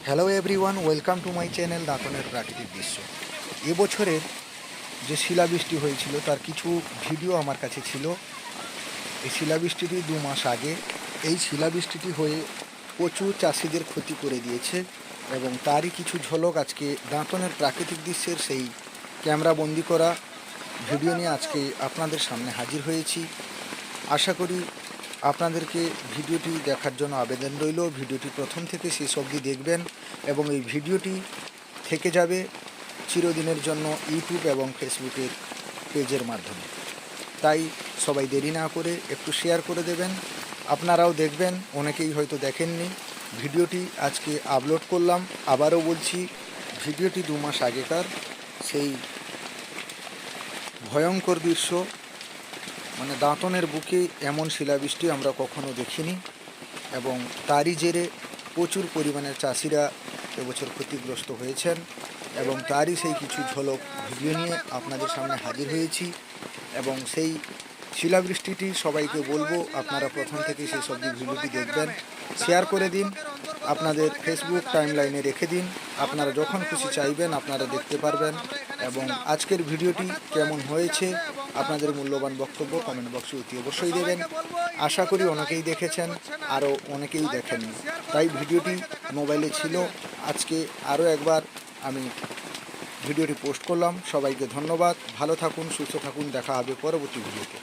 Hello everyone, welcome to my channel দাঁতনের প্রাকৃতিক দৃশ্য। এবছরের যে শিলাবৃষ্টি হয়েছিল তার কিছু ভিডিও আমার কাছে ছিল। এই শিলাবৃষ্টিটি 2 মাস আগে। এই শিলাবৃষ্টিটি হয়ে প্রচুর চাষিদের ক্ষতি করে দিয়েছে এবং তারই কিছু ঝলক আজকে দাঁতনের প্রাকৃতিক দৃশ্যের সেই ক্যামেরা বন্দি করা ভিডিও নিয়ে আজকে আপনাদের সামনে হাজির হয়েছি। আশা করি আপনাদেরকে ভিডিওটি দেখার জন্য আবেদন রইল। ভিডিওটি প্রথম থেকে শেষ অবধি দেখবেন এবং এই ভিডিওটি থেকে যাবে চিরদিনের জন্য ইউটিউব এবং ফেসবুকের পেজের মাধ্যমে। তাই সবাই দেরি না করে একটু শেয়ার করে দেবেন, আপনারাও দেখবেন। অনেকেই হয়তো দেখেননি। ভিডিওটি আজকে আপলোড করলাম। আবারও বলছি, ভিডিওটি 2 মাস আগেকার। সেই ভয়ঙ্কর দৃশ্য, মানে দাঁতনের বুকে এমন শিলাবৃষ্টি আমরা কখনো দেখিনি এবং তারই জেরে প্রচুর পরিমাণের চাষিরা এবছর ক্ষতিগ্রস্ত হয়েছেন এবং তারই সেই কিছু ঝলক ভিডিও নিয়ে আপনাদের সামনে হাজির হয়েছি। এবং সেই শিলাবৃষ্টিটি সবাইকে বলবো আপনারা প্রথম থেকে সেই সব ভিডিওটি দেখবেন, শেয়ার করে দিন, আপনাদের ফেসবুক টাইমলাইনে রেখে দিন। আপনারা যখন খুশি চাইবেন আপনারা দেখতে পারবেন। এবং আজকের ভিডিওটি কেমন হয়েছে আপনাদের মূল্যবান বক্তব্য কমেন্ট বক্সে অতি অবশ্যই দেবেন। আশা করি অনেকেই দেখেছেন, আরও অনেকেই দেখেননি, তাই ভিডিওটি মোবাইলে ছিল। আজকে আরও একবার আমি ভিডিওটি পোস্ট করলাম। সবাইকে ধন্যবাদ। ভালো থাকুন, সুস্থ থাকুন। দেখা হবে পরবর্তী ভিডিওতে।